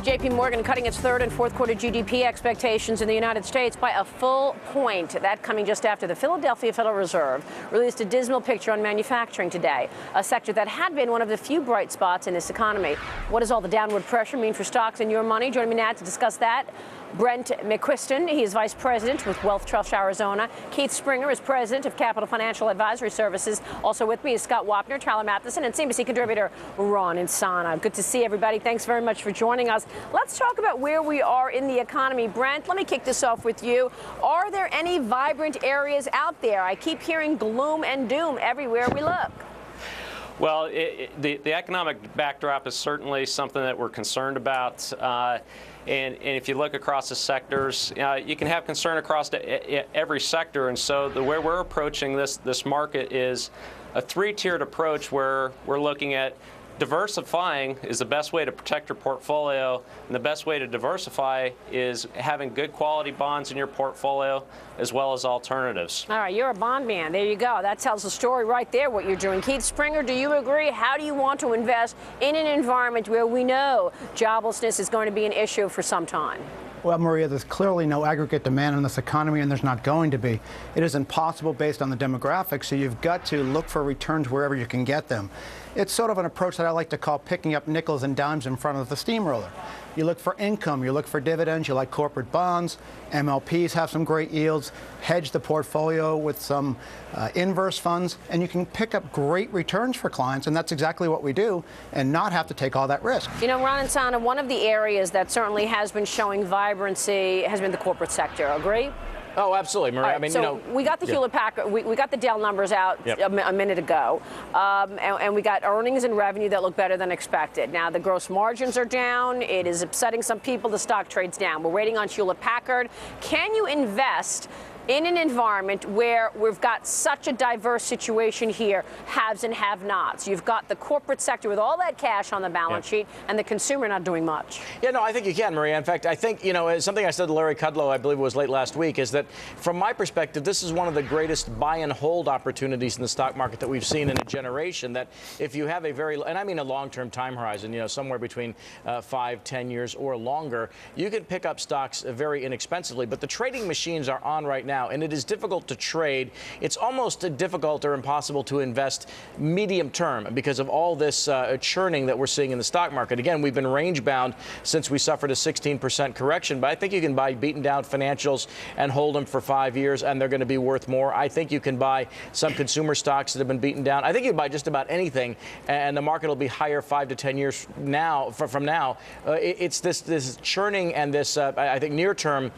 J.P. Morgan cutting its third and fourth quarter GDP expectations in the United States by a full point. That coming just after the Philadelphia Federal Reserve released a dismal picture on manufacturing today, a sector that had been one of the few bright spots in this economy. What does all the downward pressure mean for stocks and your money? Joining me now to discuss that, Brent McQuiston. He is vice president with Wealth Trust Arizona. Keith Springer is president of Capital Financial Advisory Services. Also with me is Scott Wapner, Tyler Matheson, and CNBC contributor Ron Insana. Good to see everybody. Thanks very much for joining us. Let's talk about where we are in the economy. Brent, let me kick this off with you. Are there any vibrant areas out there? I keep hearing gloom and doom everywhere we look. Well, the economic backdrop is certainly something that we're concerned about. And if you look across the sectors, you can have concern across every sector. And so the way we're approaching this market is a three-tiered approach where we're looking at diversifying is the best way to protect your portfolio, and the best way to diversify is having good quality bonds in your portfolio as well as alternatives. All right, you're a bond man. There you go. That tells the story right there, what you're doing. Keith Springer, do you agree? How do you want to invest in an environment where we know joblessness is going to be an issue for some time? Well, Maria, there's clearly no aggregate demand in this economy, and there's not going to be. It is impossible based on the demographics, so you've got to look for returns wherever you can get them. It's sort of an approach that I like to call picking up nickels and dimes in front of the steamroller. You look for income, you look for dividends, you like corporate bonds, MLPs have some great yields, hedge the portfolio with some inverse funds, and you can pick up great returns for clients, and that's exactly what we do, and not have to take all that risk. You know, Ron and Sana, one of the areas that certainly has been showing vibrancy has been the corporate sector. Agree? Oh, absolutely, Maria. Right, I mean, so we got the Hewlett Packard, we got the Dell numbers out a minute ago, and we got earnings and revenue that look better than expected. Now the gross margins are down. It is upsetting some people. The stock trades down. We're waiting on Hewlett Packard. Can you invest in an environment where we've got such a diverse situation here, haves and have-nots? You've got the corporate sector with all that cash on the balance sheet, and the consumer not doing much. Yeah, no, I think you can, Maria. In fact, I think, you know, something I said to Larry Kudlow, I believe it was late last week, is that from my perspective, this is one of the greatest buy and hold opportunities in the stock market that we've seen in a generation. That if you have a very, and I mean a long-term time horizon, you know, somewhere between 5, 10 years or longer, you can pick up stocks very inexpensively. But the trading machines are on right now, and it is difficult to trade. It's almost difficult or impossible to invest medium term because of all this churning that we're seeing in the stock market. Again, we've been range bound since we suffered a 16% correction, but I think you can buy beaten down financials and hold them for 5 years, and they're going to be worth more. I think you can buy some consumer stocks that have been beaten down. I think you can buy just about anything, and the market will be higher 5 to 10 years now. From now, it's this churning and this, I think, near term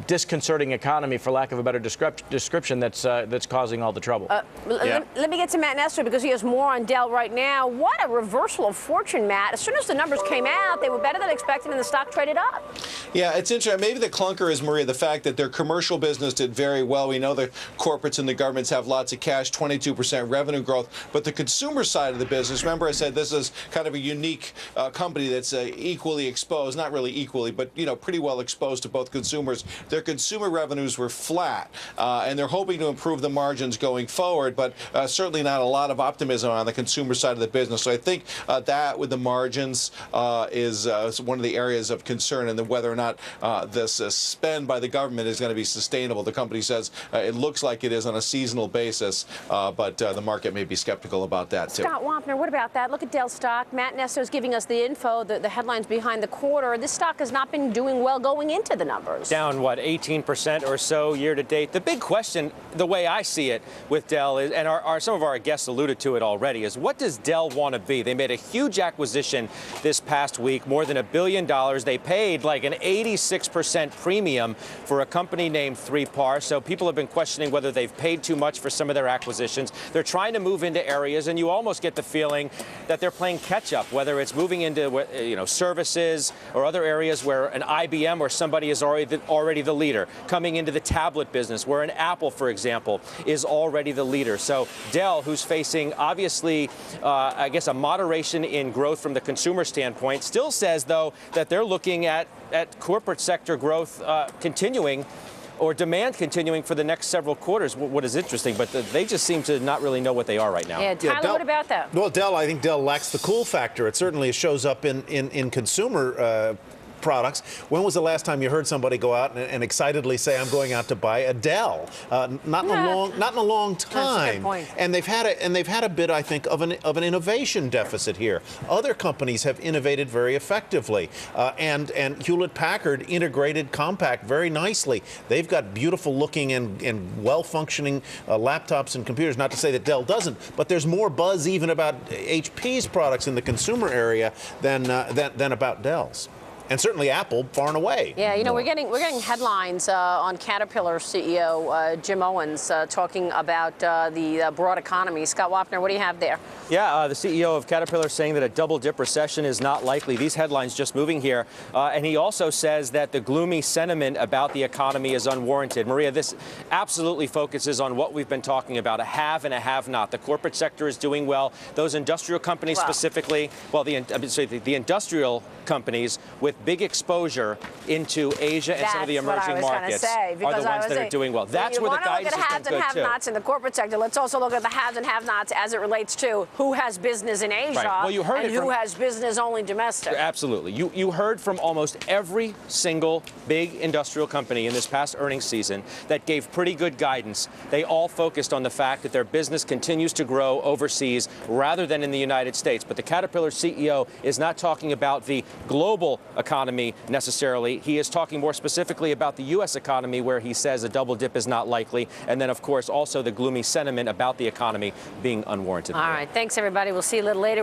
disconcerting economy, for lack of a better description, that's causing all the trouble. Let me get to Matt Nestor because he has more on Dell right now. What a reversal of fortune, Matt. As soon as the numbers came out, they were better than expected and the stock traded up. Yeah, it's interesting. Maybe the clunker is, Maria, the fact that their commercial business did very well. We know the corporates and the governments have lots of cash, 22% revenue growth. But the consumer side of the business, remember I said this is kind of a unique company that's equally exposed, not really equally, but, you know, pretty well exposed to both consumers. Their consumer revenues were flat, and they're hoping to improve the margins going forward, but certainly not a lot of optimism on the consumer side of the business. So I think that with the margins is one of the areas of concern, and then whether or not this spend by the government is going to be sustainable. The company says it looks like it is on a seasonal basis, but the market may be skeptical about that too. Scott Wapner, what about that? Look at Dell stock. Matt Nestor is giving us the info, the headlines behind the quarter. This stock has not been doing well going into the numbers. Down, what, 18% or so year to date. The big question, the way I see it with Dell, is, and some of our guests alluded to it already, is what does Dell want to be? They made a huge acquisition this past week, more than $1 billion. They paid like an 86% premium for a company named 3PAR. So people have been questioning whether they've paid too much for some of their acquisitions. They're trying to move into areas, and you almost get the feeling that they're playing catch up, whether it's moving into services or other areas where an IBM or somebody is already the leader, coming into the tablet business, where an Apple, for example, is already the leader. So Dell, who's facing, obviously, I guess, a moderation in growth from the consumer standpoint, still says, though, that they're looking at corporate sector growth continuing or demand continuing for the next several quarters. What is interesting, but they just seem to not really know what they are right now. Yeah, Tyler, what about that? Well, I think Dell lacks the cool factor. It certainly shows up in consumer products. When was the last time you heard somebody go out and excitedly say, "I'm going out to buy a Dell"? Not in a long time. That's a good point. And they've had a bit, I think, of an innovation deficit here. Other companies have innovated very effectively, and Hewlett-Packard integrated Compaq very nicely. They've got beautiful looking and well-functioning laptops and computers. Not to say that Dell doesn't, but there's more buzz even about HP's products in the consumer area than about Dell's. And certainly Apple, far and away. Yeah, you know, we're getting headlines on Caterpillar CEO Jim Owens talking about the broad economy. Scott Wapner, what do you have there? Yeah, the CEO of Caterpillar saying that a double-dip recession is not likely. These headlines just moving here. And he also says that the gloomy sentiment about the economy is unwarranted. Maria, this absolutely focuses on what we've been talking about, a have and a have-not. The corporate sector is doing well. Those industrial companies specifically, well, the industrial companies with big exposure into Asia and some of the emerging markets are the ones that are doing well. That's where the guidance has been good, too. You want to look at haves and have-nots in the corporate sector. Let's also look at the haves and have-nots as it relates to who has business in Asia well, you heard and who has business only domestic. Absolutely. You heard from almost every single big industrial company in this past earnings season that gave pretty good guidance. They all focused on the fact that their business continues to grow overseas rather than in the United States. But the Caterpillar CEO is not talking about the global economy necessarily. He is talking more specifically about the U.S. economy, where he says a double dip is not likely. And then, of course, also the gloomy sentiment about the economy being unwarranted. All right. Thanks, everybody. We'll see you a little later.